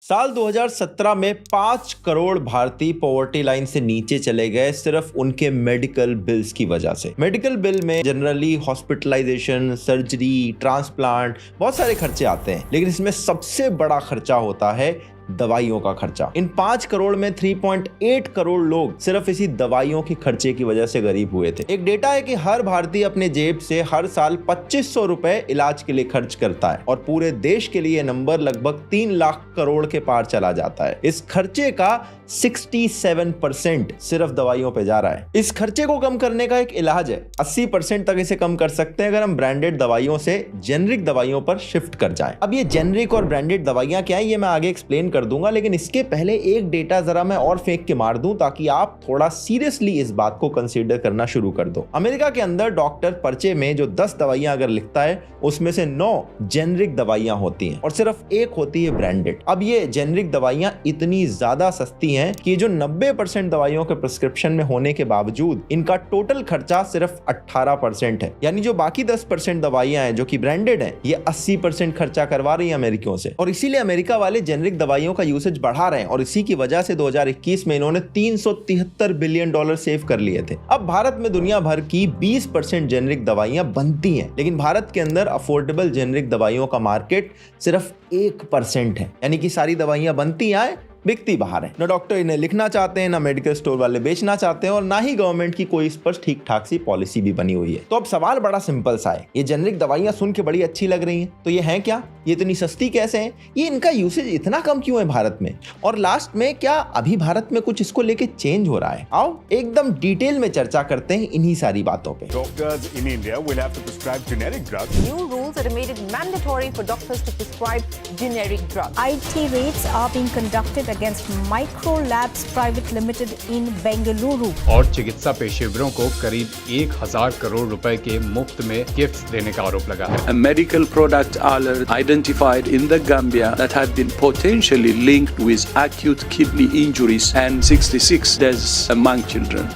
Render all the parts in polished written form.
साल 2017 में 5 करोड़ भारतीय पॉवर्टी लाइन से नीचे चले गए सिर्फ उनके मेडिकल बिल्स की वजह से। मेडिकल बिल में जनरली हॉस्पिटलाइजेशन, सर्जरी, ट्रांसप्लांट, बहुत सारे खर्चे आते हैं, लेकिन इसमें सबसे बड़ा खर्चा होता है दवाइयों का खर्चा। इन 5 करोड़ में 3.8 करोड़ लोग सिर्फ इसी दवाइयों के खर्चे की वजह से गरीब हुए थे। एक डेटा है कि हर भारतीय अपने जेब से हर साल 2500 रुपए इलाज के लिए खर्च करता है और पूरे देश के लिए नंबर लगभग 3 लाख करोड़ के पार चला जाता है। इस खर्चे का 67% सिर्फ दवाइयों पे जा रहा है। इस खर्चे को कम करने का एक इलाज है। 80% तक इसे कम कर सकते हैं अगर हम ब्रांडेड दवाइयों से जेनरिक दवाइयों पर शिफ्ट कर जाएं। अब ये जेनरिक और ब्रांडेड दवाइयां क्या है ये मैं आगे एक्सप्लेन कर दूंगा, लेकिन इसके पहले एक डेटा जरा मैं और फेंक के मार दूं ताकि आप थोड़ा सीरियसली इस बात को कंसीडर करना शुरू कर दो। अमेरिका के अंदर डॉक्टर पर्चे में जो 10 दवाइयां अगर लिखता है उसमें से 9 जेनरिक दवाइयां होती हैं और सिर्फ एक होती है ब्रांडेड। अब ये जेनरिक दवाइयां इतनी ज्यादा सस्ती हैं कि जो 90% दवाइयों के प्रिस्क्रिप्शन में होने के बावजूद इनका टोटल खर्चा सिर्फ 18% है। यानी जो बाकी 10% दवाइयां हैं जो कि ब्रांडेड हैं, ये 80% खर्चा करवा रही है अमेरिकियों से। और इसीलिए अमेरिका वाले जेनरिक दवाइयों का यूसेज बढ़ा रहे हैं और इसी की वजह से 2021 में इन्होंने $373 बिलियन सेव कर लिए थे। अब भारत में दुनिया भर की 20% जेनरिक दवाइयां बनती हैं, लेकिन भारत के अंदर अफोर्डेबल जेनरिक दवाइयों का मार्केट सिर्फ 1% है। यानी कि सारी दवाइयां बनती हैं, बिकती बाहर है। ना डॉक्टर इन्हें लिखना चाहते हैं, ना मेडिकल स्टोर वाले बेचना चाहते हैं और ना ही गवर्नमेंट की कोई इस पर ठीक ठाक सी पॉलिसी भी बनी हुई है। तो अब सवाल बड़ा सिंपल सा है, ये जेनरिक दवाइयां सुन के बड़ी अच्छी लग रही हैं, तो ये हैं क्या? ये इतनी सस्ती कैसे हैं? ये इनका यूसेज इतना कम क्यों है भारत में? और लास्ट में क्या अभी भारत में कुछ इसको लेके चेंज हो रहा है? आओ एकदम डिटेल में चर्चा करते हैं इन्हीं सारी बातों पे। Doctors in India will have to prescribe generic drugs. New rules that have made it mandatory for doctors to prescribe generic drugs. IT raids are being conducted against Micro Labs Private Limited in Bengaluru. और चिकित्सा पेशेवरों को करीब 1000 करोड़ रुपए के मुफ्त में gift देने का आरोप लगा है। A medical product alert identified in the Gambia that had been potentially linked with acute kidney injuries and 66 deaths among children.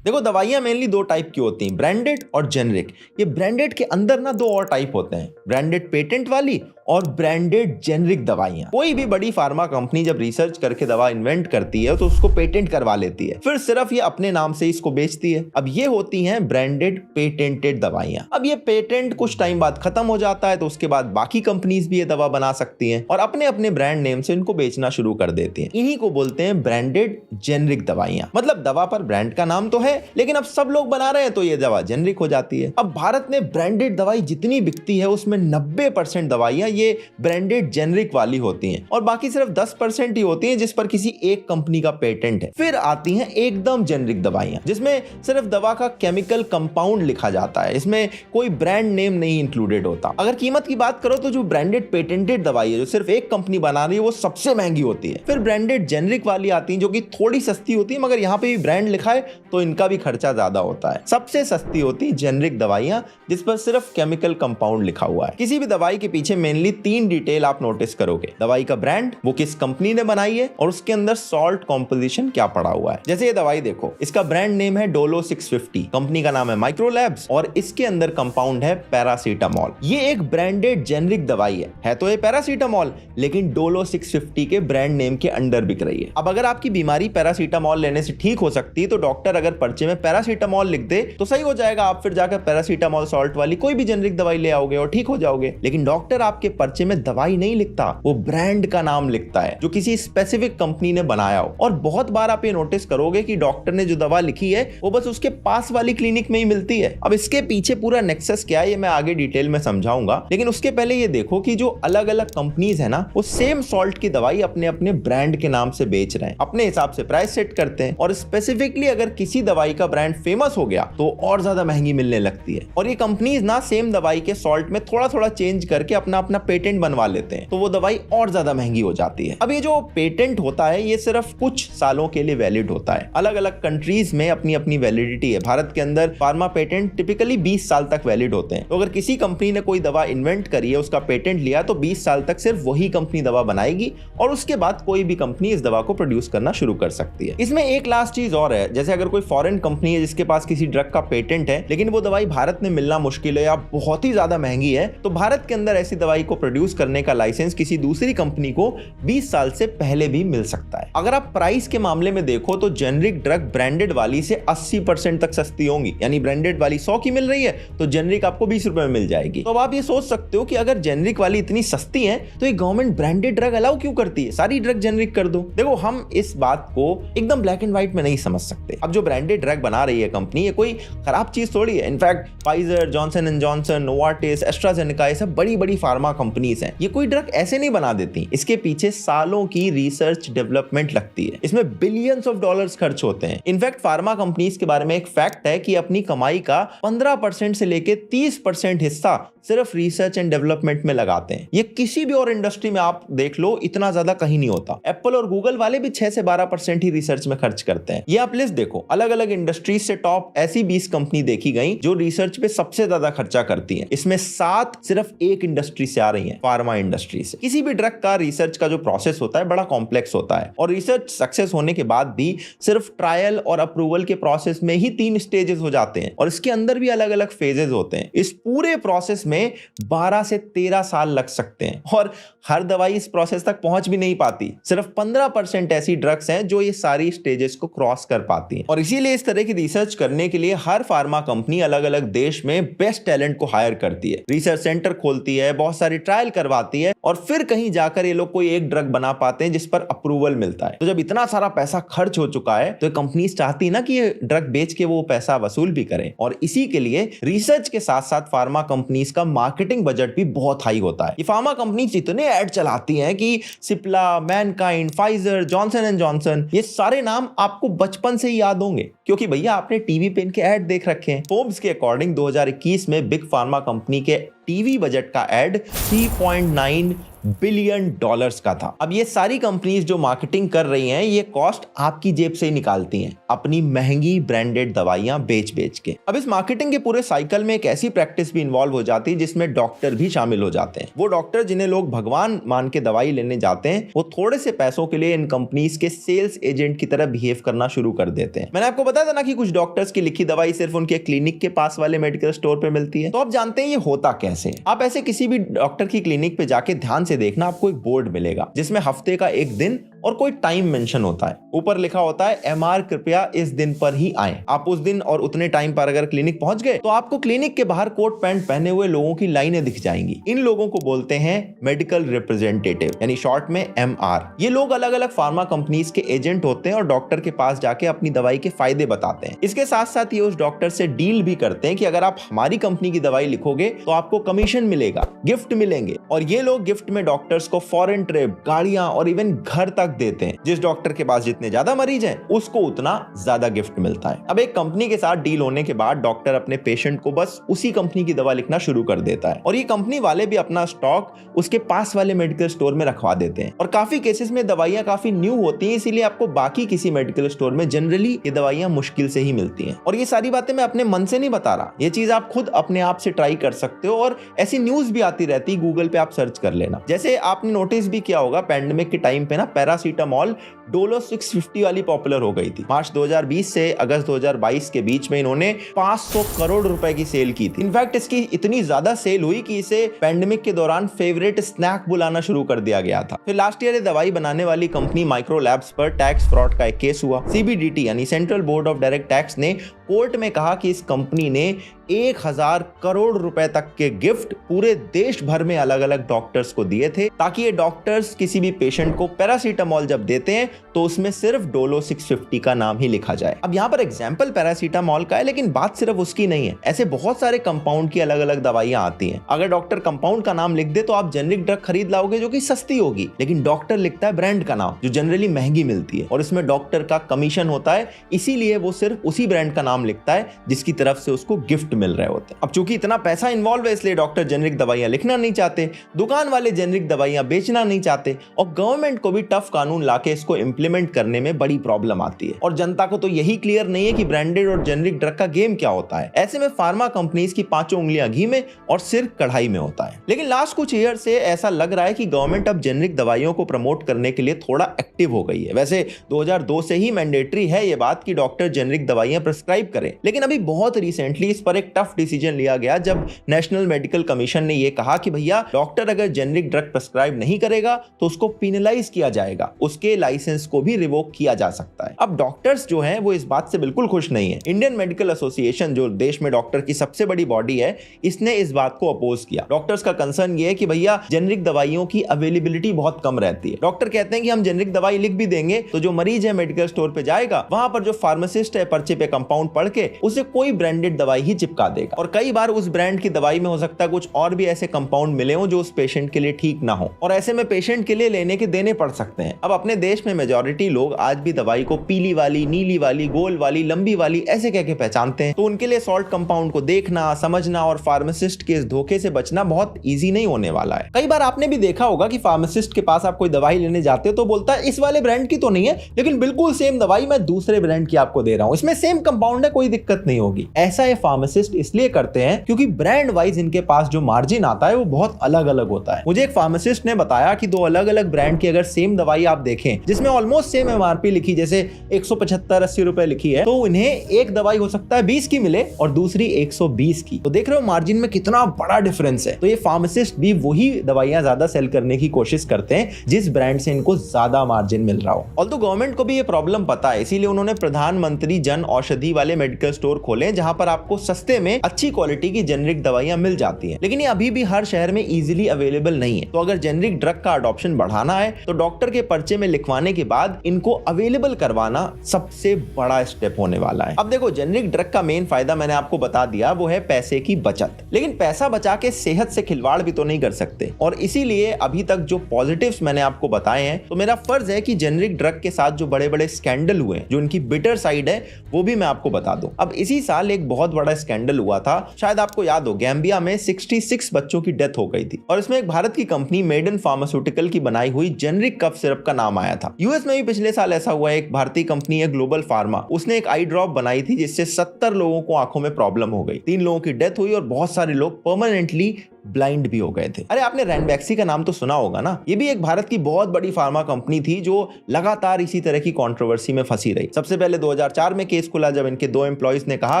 देखो, दवाइयां मेनली 2 टाइप की होती हैं, ब्रांडेड और जेनरिक। ये ब्रांडेड के अंदर ना 2 और टाइप होते हैं, ब्रांडेड पेटेंट वाली और ब्रांडेड जेनरिक दवाइयां। कोई भी बड़ी फार्मा कंपनी जब रिसर्च करके दवा इन्वेंट करती है तो उसको पेटेंट करवा लेती है, फिर सिर्फ ये अपने नाम से इसको बेचती है। अब ये होती हैं ब्रांडेड पेटेंटेड दवाइयां। अब ये पेटेंट कुछ टाइम बाद खत्म हो जाता है तो उसके बाद बाकी कंपनीज भी ये दवा बना सकती हैं और अपने अपने ब्रांड नेम से इनको बेचना शुरू कर देती हैं। इन्हीं को बोलते हैं ब्रांडेड जेनरिक दवाइयां। मतलब दवा पर ब्रांड का नाम तो है, लेकिन अब सब लोग बना रहे हैं तो ये दवा जेनरिक हो जाती है। अब भारत में ब्रांडेड दवाई जितनी बिकती है उसमें 90% दवाइयां ये ब्रांडेड जेनरिक वाली होती हैं और बाकी सिर्फ 10% ही होती हैं जिस पर किसी एक कंपनी का पेटेंट है। फिर आती हैं एकदम जेनरिक दवाइयां जिसमें सिर्फ दवा का केमिकल कंपाउंड लिखा जाता है, इसमें कोई ब्रांड नेम नहीं इंक्लूडेड होता। अगर कीमत की बात करो तो जो ब्रांडेड पेटेंटेड दवाई है जो सिर्फ एक कंपनी बना रही है वो सबसे महंगी होती है। फिर ब्रांडेड जेनरिक वाली आती है जो कि थोड़ी सस्ती होती है, मगर यहाँ पे भी ब्रांड लिखा है तो इनका भी खर्चा ज्यादा होता है। सबसे सस्ती होती जेनरिक दवाइयां जिस पर सिर्फ केमिकल कंपाउंड लिखा हुआ है। किसी भी दवाई के पीछे मेनली 3 डिटेल आप नोटिस करोगे, दवाई का ब्रांड, वो किस कंपनी ने बनाई है और उसके अंदर सॉल्ट कॉम्पोजिशन क्या पड़ा हुआ है। जैसे ये दवाई देखो, इसका ब्रांड नेम है डोलो 650, कंपनी का नाम है माइक्रो लैब्स और इसके अंदर कंपाउंड है पैरासीटामोल। ये एक ब्रांडेड जेनरिक दवाई है तो ये पैरासीटामोल, लेकिन डोलो 650 के ब्रांड नेम के अंडर बिक रही है। अब अगर आपकी बीमारी पैरासीटामोल लेने से ठीक हो सकती है तो डॉक्टर अगर पर्चे में पैरासीटामोल लिख दे तो सही हो जाएगा, आप फिर जाकर पैरासीटामोल सॉल्ट वाली कोई भी जेनरिक दवाई ले आओगे और ठीक हो जाओगे। लेकिन डॉक्टर आपके पर्चे में दवाई नहीं लिखता, वो ब्रांड का नाम लिखता है जो किसी स्पेसिफिक कंपनी ने बनाया हो। और बहुत बार आप ये नोटिस करोगे कि डॉक्टर ने जो दवा लिखी है वो बस उसके पास वाली क्लिनिक में ही मिलती है। अब इसके पीछे पूरा नेक्सस क्या है ये मैं आगे डिटेल में समझाऊंगा, लेकिन उसके पहले ये देखो कि जो अलग अलग कंपनीज है ना वो सेम सॉल्ट की दवाई अपने अपने ब्रांड के नाम से बेच रहे हैं, अपने हिसाब से प्राइस सेट करते हैं और स्पेसिफिकली अगर किसी दवाई का ब्रांड फेमस हो गया तो और ज्यादा महंगी मिलने लगती है। और ये कंपनीज ना सेम दवाई के सॉल्ट में थोड़ा थोड़ा चेंज करके अपना अपना पेटेंट बनवा लेते हैं, तो वो दवाई और ज्यादा महंगी हो जाती है। अब ये जो पेटेंट होता है ये सिर्फ कुछ सालों के लिए वैलिड होता है। अलग अलग कंट्रीज में अपनी अपनी वैलिडिटी है। भारत के अंदर फार्मा पेटेंट टिपिकली 20 साल तक वैलिड होते हैं। तो अगर किसी कंपनी ने कोई दवा इन्वेंट करी है, उसका पेटेंट लिया, तो 20 साल तक सिर्फ वही कंपनी दवा बनाएगी और उसके बाद कोई भी कंपनी इस दवा को प्रोड्यूस करना शुरू कर सकती है। इसमें एक लास्ट चीज और है, जैसे अगर कोई फॉरेन फॉरेन कंपनी है जिसके पास किसी ड्रग का पेटेंट है, लेकिन वो दवाई भारत में मिलना मुश्किल है या बहुत ही ज्यादा महंगी है, तो भारत के अंदर ऐसी दवाई को प्रोड्यूस करने का लाइसेंस किसी दूसरी कंपनी को 20 साल से पहले भी मिल सकता है। अगर आप प्राइस के मामले में देखो तो जेनरिक ड्रग ब्रांडेड वाली से 80% तक सस्ती होंगी, यानी ब्रांडेड वाली 100 की मिल रही है तो जेनरिक आपको 20 रुपए में मिल जाएगी। तो अब आप ये सोच सकते हो कि अगर जेनरिक वाली इतनी सस्ती है तो ये गवर्नमेंट ब्रांडेड ड्रग अलाउ क्यों करती है, सारी ड्रग जेनरिक कर दो। देखो, हम इस बात को एकदम ब्लैक एंड व्हाइट में नहीं समझ सकते। अब जो ब्रांडेड ड्रग बना रही है कंपनी, ये कोई खराब चीज थोड़ी है। In fact Pfizer, Johnson and Johnson, Novartis, AstraZeneca, ये सब बड़ी बड़ी फार्मा कंपनीज हैं। ये कोई ड्रग ऐसे नहीं बना देती, इसके पीछे सालों की रिसर्च डेवलपमेंट लगती है, इसमें बिलियंस ऑफ डॉलर्स खर्च होते हैं। इनफैक्ट फार्मा कंपनीज के बारे में एक फैक्ट है कि अपनी कमाई का 15% से लेके 30% हिस्सा सिर्फ रिसर्च एंड डेवलपमेंट में लगाते हैं। ये किसी भी और इंडस्ट्री में आप देख लो, इतना ज्यादा कहीं नहीं होता। एप्पल और गूगल वाले भी 6 से 12% ही रिसर्च में खर्च करते हैं। ये आप लिस्ट देखो, अलग अलग इंडस्ट्रीज से टॉप ऐसी 20 कंपनी देखी गई जो रिसर्च पे सबसे ज्यादा खर्चा करती हैं। इसमें 7 सिर्फ एक इंडस्ट्री से आ रही हैं, फार्मा इंडस्ट्री से। किसी भी ड्रग का रिसर्च का जो प्रोसेस होता है बड़ा कॉम्प्लेक्स होता है, और रिसर्च सक्सेस होने के बाद भी सिर्फ ट्रायल और अप्रूवल के प्रोसेस में ही 3 स्टेजेस हो जाते हैं, और इसके अंदर भी अलग अलग फेजेस होते हैं। इस पूरे प्रोसेस में 12 से 13 साल लग सकते हैं, और हर दवाई इस प्रोसेस तक पहुंच भी नहीं पाती। सिर्फ 15% ऐसी ड्रग्स हैं जो ये सारी स्टेजेस को क्रॉस कर पाती हैं। और इसीलिए इस तरह की रिसर्च करने के लिए हर फार्मा कंपनी अलग अलग देश में बेस्ट टैलेंट को हायर करती है, रिसर्च सेंटर खोलती है, बहुत सारी ट्रायल करवाती है, और फिर कहीं जाकर ये लोग कोई एक ड्रग बना पाते हैं जिस पर अप्रूवल मिलता है। तो जब इतना सारा पैसा खर्च हो चुका है तो कंपनीज चाहती है ना कि ये ड्रग बेच के वो पैसा वसूल भी करें, और इसी के लिए रिसर्च के साथ साथ फार्मा कंपनीज का मार्केटिंग बजट भी बहुत हाई होता है। ये फार्मा कंपनीज इतने ऐड चलाती हैं कि Cipla, Mankind, Pfizer, Johnson and Johnson, ये सारे नाम आपको बचपन से ही याद होंगे, क्योंकि भैया आपने टीवी पे इनके ऐड देख रखे हैं। फोर्ब्स के अकॉर्डिंग 2021 में बिग फार्मा कंपनी के टीवी बजट का ऐड 3.9 बिलियन डॉलर्स का था। अब ये सारी कंपनीज जो मार्केटिंग कर रही हैं, ये कॉस्ट आपकी जेब से ही निकालती हैं, अपनी महंगी ब्रांडेड दवाइयां बेच बेच के। अब इस मार्केटिंग के पूरे साइकिल में एक ऐसी प्रैक्टिस भी इन्वॉल्व हो जाती है जिसमें डॉक्टर भी शामिल हो जाते हैं। वो डॉक्टर जिन्हें लोग भगवान मान के दवाई लेने जाते हैं, वो थोड़े से पैसों के लिए इन कंपनीज के सेल्स एजेंट की तरह बिहेव करना शुरू कर देते हैं। मैंने आपको बताया था ना कि कुछ डॉक्टर्स की लिखी दवाई सिर्फ उनके क्लिनिक के पास वाले मेडिकल स्टोर पे मिलती है। तो आप जानते हैं ये होता कैसे? आप ऐसे किसी भी डॉक्टर की क्लिनिक पे जाके ध्यान से देखना, आपको एक बोर्ड मिलेगा जिसमें हफ्ते का एक दिन और कोई टाइम मेंशन होता है। ऊपर लिखा होता है एमआर कृपया इस दिन पर ही आएं। आप उस दिन और उतने टाइम पर अगर क्लिनिक पहुंच गए तो आपको क्लिनिक के बाहर कोट पैंट पहने हुए लोगों की लाइनें दिख जाएंगी। इन लोगों को बोलते हैं मेडिकल रिप्रेजेंटेटिव, यानी शॉर्ट में एमआर। ये लोग अलग अलग फार्मा कंपनीज के एजेंट होते हैं और डॉक्टर के पास जाके अपनी दवाई के फायदे बताते हैं। इसके साथ साथ ये उस डॉक्टर से डील भी करते हैं कि अगर आप हमारी कंपनी की दवाई लिखोगे तो आपको कमीशन मिलेगा, गिफ्ट मिलेंगे। और ये लोग गिफ्ट में डॉक्टर्स को फॉरेन ट्रिप, गाड़ियां और इवन घर तक देते हैं। जिस डॉक्टर के पास जितने ज्यादा मरीज हैं उसको उतना ज्यादा गिफ्ट मिलता है। अब एक कंपनी के साथ डील होने के बाद डॉक्टर अपने पेशेंट को बस उसी कंपनी की दवा लिखना शुरू कर देता है, और ये कंपनी वाले भी अपना स्टॉक उसके पास वाले मेडिकल स्टोर में रखवा देते हैं। और काफी केसेस में दवाइयां काफी न्यू होती हैं, इसीलिए आपको बाकी किसी मेडिकल स्टोर में जनरली ये दवाइयां मुश्किल से ही मिलती हैं। और ये सारी बातें मैं अपने मन से नहीं बता रहा, ये चीज आप खुद अपने आप से ट्राई कर सकते हो, और ऐसी न्यूज भी आती रहती है, गूगल पे आप सर्च कर लेना। जैसे आपने नोटिस भी किया होगा, पैंडेमिक के टाइम पे ना पैरासीटामॉल डोलो 650 वाली पॉपुलर हो गई थी। मार्च 2020 से अगस्त 2022 के बीच में इन्होंने 500 करोड़ रुपए की सेल की थी। इनफैक्ट इसकी इतनी ज्यादा सेल हुई कि इसे पैंडेमिक के दौरान फेवरेट स्नैक बुलाना शुरू कर दिया गया था। फिर लास्ट ईयर दवाई बनाने वाली कंपनी माइक्रो लैब्स पर टैक्स फ्रॉड का एक केस हुआ। सीबीडीटी यानी central board of direct tax ने कोर्ट में कहा कि इस कंपनी ने 1000 करोड़ रुपए तक के गिफ्ट पूरे देश भर में अलग अलग डॉक्टर्स को दिए थे, ताकि ये डॉक्टर्स किसी भी पेशेंट को पैरासीटामॉल जब देते हैं तो उसमें सिर्फ डोलो 650 का नाम ही लिखा जाए। अब यहाँ पर एग्जाम्पल पैरासीटामॉल का है, लेकिन बात सिर्फ उसकी नहीं है। ऐसे बहुत सारे कंपाउंड की अलग अलग दवाइयां आती हैं। अगर डॉक्टर कंपाउंड का नाम लिख दे तो आप जेनरिक ड्रग खरीद लाओगे जो कि सस्ती होगी, लेकिन डॉक्टर लिखता है ब्रांड का नाम जो जनरली महंगी मिलती है, और इसमें डॉक्टर का कमीशन होता है। इसीलिए वो सिर्फ उसी ब्रांड का नाम लिखता है जिसकी तरफ से उसको गिफ्ट मिल रहे होते हैं। अब चूंकि इतना पैसा इन्वॉल्व है इसलिए डॉक्टर जेनरिक दवाइयां लिखना नहीं चाहते, दुकान वाले जेनरिक दवाइयां बेचना नहीं चाहते और गवर्नमेंट को भी टफ कानून लाके इसको इंप्लीमेंट करने में बड़ी प्रॉब्लम आती है। और जनता को तो यही क्लियर नहीं है कि ब्रांडेड और जेनरिक ड्रग का गेम क्या होता है। ऐसे में फार्मा कंपनीज की पांचों उंगलियां घी में और सिर कढ़ाई में होता है। लेकिन लास्ट कुछ ईयर से ऐसा लग रहा है कि गवर्नमेंट अब जेनरिक दवाइयों को प्रमोट करने के लिए थोड़ा एक्टिव हो गई है। वैसे 2002 से ही मैंडेटरी है ये बात कि डॉक्टर जेनरिक दवाइयां प्रिस्क्राइब करें, लेकिन अभी बहुत रिसेंटली इस पर एक टफ डिसीजन लिया गया जब नेशनल मेडिकल कमीशन ने यह कहा कि भैया डॉक्टर अगर जेनरिक ड्रग प्रिस्क्राइब नहीं करेगा तो उसको पिनलाइज किया जाएगा, उसके लाइसेंस को भी रिवोक किया जा सकता है। अब डॉक्टर्स जो हैं वो इस बात से बिल्कुल खुश नहीं है। इंडियन मेडिकल एसोसिएशन जो देश में डॉक्टर की सबसे बड़ी बॉडी है, इसने इस बात को अपोज किया। डॉक्टर्स का कंसर्न ये है कि भैया जेनरिक दवाइयों की अवेलेबिलिटी बहुत कम रहती है। डॉक्टर कहते हैं कि हम जेनरिक दवाई लिख भी देंगे तो जो मरीज है मेडिकल स्टोर पे जाएगा, वहां पर जो फार्मासिस्ट है पर्चे पे कंपाउंड पढ़ के उसे कोई ब्रांडेड दवाई ही चिपका देगा और कई बार उस ब्रांड की दवाई में हो सकता है कुछ और भी ऐसे कंपाउंड मिले हो जो उस पेशेंट के लिए ठीक ना हो और ऐसे में पेशेंट के लिए लेने के देने पड़ सकते हैं। अब अपने देश में मेजॉरिटी लोग आज भी दवाई को पीली वाली, नीली वाली, गोल वाली, लंबी वाली ऐसे कह के पहचानते हैं, तो उनके लिए सॉल्ट कंपाउंड को देखना, समझना और फार्मासिस्ट के इस धोखे से बचना बहुत ईजी नहीं होने वाला है। कई बार आपने भी देखा होगा कि फार्मासिस्ट के पास आप कोई दवाई लेने जाते हो तो बोलता है इस वाले ब्रांड की तो नहीं है, लेकिन बिल्कुल सेम दवाई मैं दूसरे ब्रांड की आपको दे रहा हूं, इसमें सेम कंपाउंड है, कोई दिक्कत नहीं होगी। ऐसा ये फार्मासिस्ट इसलिए करते हैं क्योंकि ब्रांड वाइज इनके पास जो मार्जिन आता है वो बहुत अलग अलग होता है। मुझे एक फार्मासिस्ट ने बताया कि दो अलग अलग ब्रांड की अगर सेम दवाई आप देखें जिसमें ऑलमोस्ट सेम एमआरपी लिखी, जैसे 175-80 रुपए लिखी है, तो उन्हें एक दवाई हो सकता है 20 की मिले और दूसरी 120 की। तो देख रहे हो मार्जिन में कितना बड़ा डिफरेंस है। तो ये फार्मासिस्ट भी वही दवाइयां ज्यादा सेल करने की कोशिश करते हैं जिस ब्रांड से इनको ज्यादा मार्जिन मिल रहा हो। ऑल्दो गवर्नमेंट को भी ये प्रॉब्लम पता है, इसीलिए उन्होंने प्रधानमंत्री जन औषधि वाले मेडिकल स्टोर खोले जहां पर आपको सस्ते में अच्छी क्वालिटी की जेनरिक दवाइयां मिल जाती हैं। लेकिन ये अभी भी हर शहर में इजीली अवेलेबल नहीं है। तो अगर जेनरिक ड्रग का अडॉप्शन बढ़ाना है तो डॉक्टर के पर्चे में लिखवाने के बाद इनको अवेलेबल करवाना सबसे बड़ा स्टेप होने वाला है। अब देखो जेनरिक ड्रग का मेन फायदा मैंने आपको बता दिया, वो है पैसे की बचत। लेकिन पैसा बचा के सेहत से खिलवाड़ भी तो नहीं कर सकते और इसीलिए अभी तक जो पॉजिटिव्स मैंने आपको बताए हैं, तो मेरा फर्ज है कि जेनरिक ड्रग के साथ जो बड़े बड़े स्कैंडल हुए, जो इनकी बिटर साइड है, वो भी मैं आपको बता दूं। अब इसी साल एक बहुत बड़ा स्कैंडल हुआ था, शायद आपको याद हो, गैम्बिया में 66 बच्चों की डेथ हो गई थी और इसमें एक भारत की कंपनी मेडन फार्मास्यूटिकल की बनाई हुई जेनरिक कफ सिरप का नाम आया था। यूएस में भी पिछले साल ऐसा हुआ, एक भारतीय कंपनी है ग्लोबल फार्मा, उसने एक आई ड्रॉप बनाई थी जिससे 70 लोगों को आंखों में प्रॉब्लम हो गई, 3 लोगों की डेथ हुई और बहुत सारे लोग परमानेंटली ब्लाइंड भी हो गए थे। अरे आपने रैनबैक्सी का नाम तो सुना होगा ना, ये भी एक भारत की बहुत बड़ी फार्मा कंपनी थी जो लगातार इसी तरह की कंट्रोवर्सी में फंसी रही। सबसे पहले 2004 में केस खुला जब इनके 2 एम्प्लॉइज ने कहा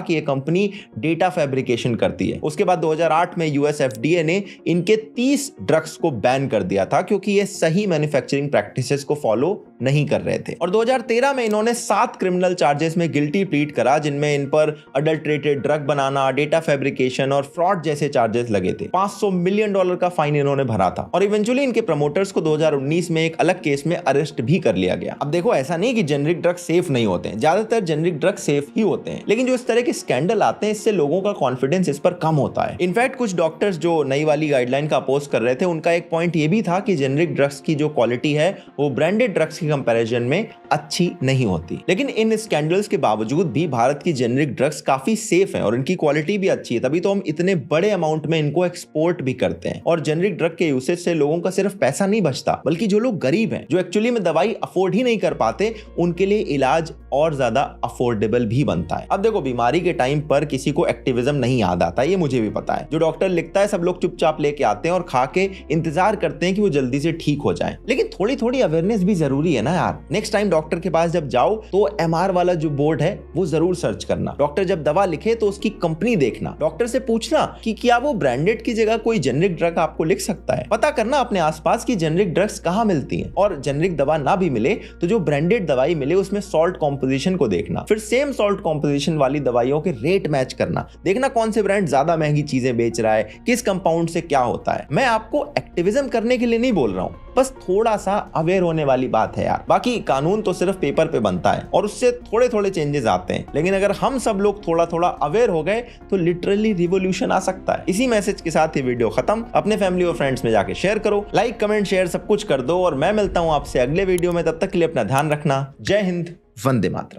कि ये कंपनी डेटा फैब्रिकेशन करती है। उसके बाद 2008 में यूएस एफडीए ने इनके 30 ड्रग्स को बैन कर दिया था क्योंकि ये सही मैन्युफैक्चरिंग प्रैक्टिसेस को फॉलो नहीं कर रहे थे। और 2013 में इन्होंने 7 क्रिमिनल चार्जेस में गिल्टी प्लीड करा जिनमें इन पर अडल्ट्रेटेड ड्रग बनाना, डेटा फैब्रिकेशन और फ्रॉड जैसे चार्जेस लगे थे। $500 मिलियन का फाइन इन्होंने भरा था और इवेंचुअली इनके प्रमोटर्स को 2019 में एक अलग केस में अरेस्ट भी कर लिया गया। अब देखो ऐसा नहीं कि जेनरिक ड्रग सेफ नहीं होते हैं, ज्यादातर जेनरिक ड्रग सेफ ही होते हैं, लेकिन जो इस तरह के स्कैंडल आते हैं इससे लोगों का कॉन्फिडेंस इस पर कम होता है। इनफैक्ट कुछ डॉक्टर्स जो नई वाली गाइडलाइन का अपोज कर रहे थे, उनका एक पॉइंट ये भी था कि जेनरिक ड्रग्स की जो क्वालिटी है वो ब्रांडेड ड्रग्स की कंपैरिजन में अच्छी नहीं होती। लेकिन इन स्कैंडल्स के बावजूद भी भारत की जेनरिक ड्रग्स काफी सेफ हैं और इनकी क्वालिटी भी अच्छी है, तभी तो हम इतने बड़े अमाउंट में इनको एक्सपोर्ट भी करते हैं। और जेनरिक ड्रग के यूसेज से लोगों का सिर्फ पैसा नहीं बचता, बल्कि जो लोग गरीब हैं, जो एक्चुअली में दवाई अफोर्ड ही नहीं कर पाते, उनके लिए इलाज और ज्यादा अफोर्डेबल भी बनता है। अब देखो बीमारी के टाइम पर किसी को एक्टिविज्म नहीं याद आता, ये मुझे भी पता है। जो डॉक्टर लिखता है सब लोग चुपचाप लेके आते हैं और खा के इंतजार करते हैं कि वो जल्दी से ठीक हो जाए। लेकिन थोड़ी थोड़ी अवेयरनेस भी जरूरी है ना यार। नेक्स्ट टाइम डॉक्टर के पास जब जाओ तो एमआर वाला जो बोर्ड है वो जरूर सर्च करना। डॉक्टर जब दवा लिखे तो उसकी कंपनी देखना। डॉक्टर से पूछना कि क्या वो ब्रांडेड की जगह कोई जेनरिक ड्रग आपको लिख सकता है। पता करना अपने आसपास की जेनरिक ड्रग्स कहां मिलती हैं, और जेनरिक दवा ना भी मिले तो जो ब्रांडेड दवाई मिले उसमें सॉल्ट कॉम्पोजिशन को देखना, फिर सेम सॉल्ट कॉम्पोजिशन वाली दवाइयों के रेट मैच करना, देखना कौन से ब्रांड ज्यादा महंगी चीजें बेच रहा है, किस कंपाउंड से क्या होता है। मैं आपको एक्टिविज्म करने के लिए नहीं बोल रहा हूं, बस थोड़ा सा अवेयर होने वाली बात है यार। बाकी कानून तो सिर्फ पेपर पे बनता है और उससे थोड़े थोड़े चेंजेस आते हैं, लेकिन अगर हम सब लोग थोड़ा थोड़ा अवेयर हो गए तो लिटरली रिवॉल्यूशन आ सकता है। इसी मैसेज के साथ ये वीडियो खत्म। अपने फैमिली और फ्रेंड्स में जाके शेयर करो, लाइक कमेंट शेयर सब कुछ कर दो और मैं मिलता हूं आपसे अगले वीडियो में। तब तक के लिए अपना ध्यान रखना। जय हिंद, वंदे मातरम।